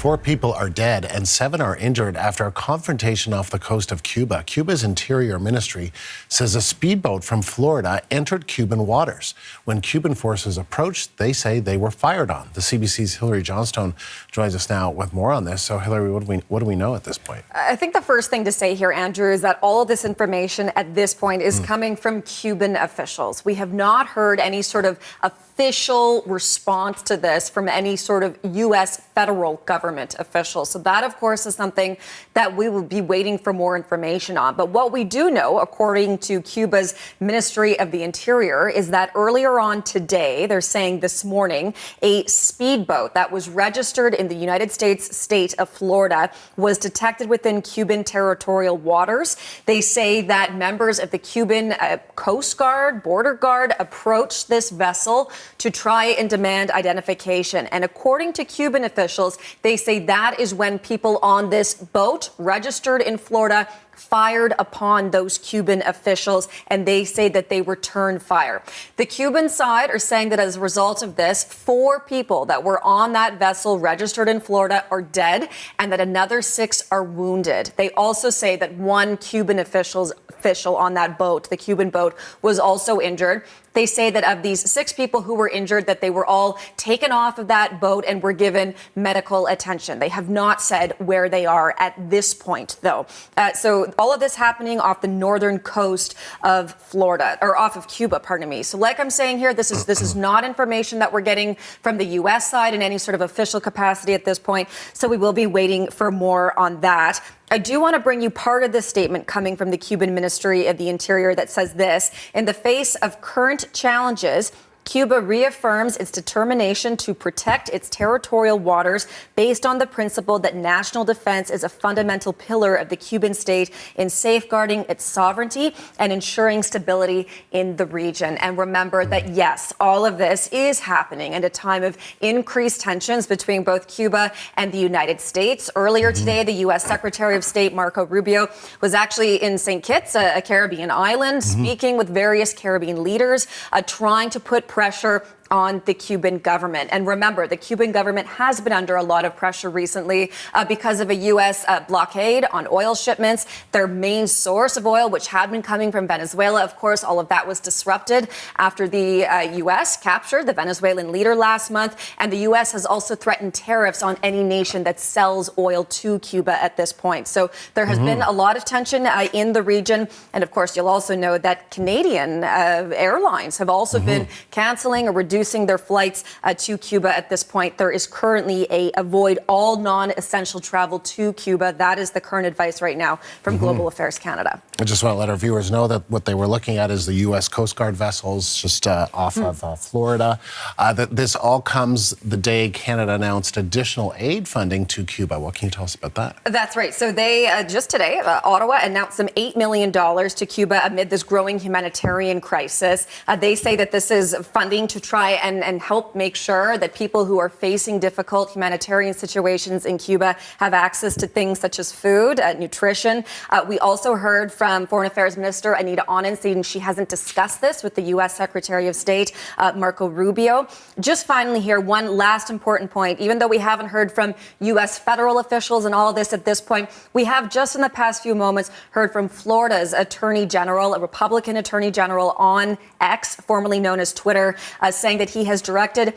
4 people are dead and 7 are injured after a confrontation off the coast of Cuba. Cuba's Interior Ministry says a speedboat from Florida entered Cuban waters. When Cuban forces approached, they say they were fired on. The CBC's Hilary Johnstone joins us now with more on this. So, Hilary, what do we know at this point? I think the first thing to say here, Andrew, is that all of this information at this point is coming from Cuban officials. We have not heard any sort of official response to this from any sort of U.S. federal government official. So that, of course, is something that we will be waiting for more information on. But what we do know, according to Cuba's Ministry of the Interior, is that earlier on today, they're saying this morning, a speedboat that was registered in the United States state of Florida was detected within Cuban territorial waters. They say that members of the Cuban Coast Guard, Border Guard, approached this vessel to try and demand identification. And according to Cuban officials, they say that is when people on this boat registered in Florida fired upon those Cuban officials, and they say that they returned fire. The Cuban side are saying that as a result of this, 4 people that were on that vessel registered in Florida are dead and that another 6 are wounded. They also say that 1 Cuban official on that boat, the Cuban boat, was also injured. They say that of these 6 people who were injured, that they were all taken off of that boat and were given medical attention. They have not said where they are at this point, though. So all of this happening off the northern coast of Florida, or off of Cuba, pardon me. So like I'm saying here, this is not information that we're getting from the U.S. side in any sort of official capacity at this point. So we will be waiting for more on that. I do want to bring you part of this statement coming from the Cuban Ministry of the Interior that says this: in the face of current challenges, Cuba reaffirms its determination to protect its territorial waters based on the principle that national defense is a fundamental pillar of the Cuban state in safeguarding its sovereignty and ensuring stability in the region. And remember that, yes, all of this is happening at a time of increased tensions between both Cuba and the United States. Earlier today, the U.S. Secretary of State Marco Rubio was actually in St. Kitts, a Caribbean island, speaking with various Caribbean leaders, trying to put pressure on the Cuban government. And remember, the Cuban government has been under a lot of pressure recently because of a U.S. blockade on oil shipments. Their main source of oil, which had been coming from Venezuela, of course, all of that was disrupted after the U.S. captured the Venezuelan leader last month. And the U.S. has also threatened tariffs on any nation that sells oil to Cuba at this point. So there has been a lot of tension in the region. And of course, you'll also know that Canadian airlines have also been canceling or reducing their flights to Cuba at this point. There is currently a avoid all non-essential travel to Cuba. That is the current advice right now from Global Affairs Canada. I just want to let our viewers know that what they were looking at is the U.S. Coast Guard vessels just off of Florida. That this all comes the day Canada announced additional aid funding to Cuba. What can you tell us about that? That's right. So they just today, Ottawa announced some $8 million to Cuba amid this growing humanitarian crisis. They say that this is funding to try and help make sure that people who are facing difficult humanitarian situations in Cuba have access to things such as food, nutrition. We also heard from Foreign Affairs Minister Anita Anand saying she hasn't discussed this with the U.S. Secretary of State Marco Rubio. Just finally here, one last important point. Even though we haven't heard from U.S. federal officials and all of this at this point, we have just in the past few moments heard from Florida's Attorney General, a Republican Attorney General on X, formerly known as Twitter, saying that he has directed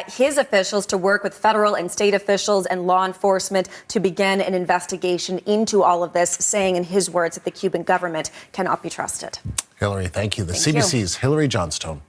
his officials to work with federal and state officials and law enforcement to begin an investigation into all of this, saying in his words that the Cuban government cannot be trusted. Hilary, thank you. The CBC's Hilary Johnstone.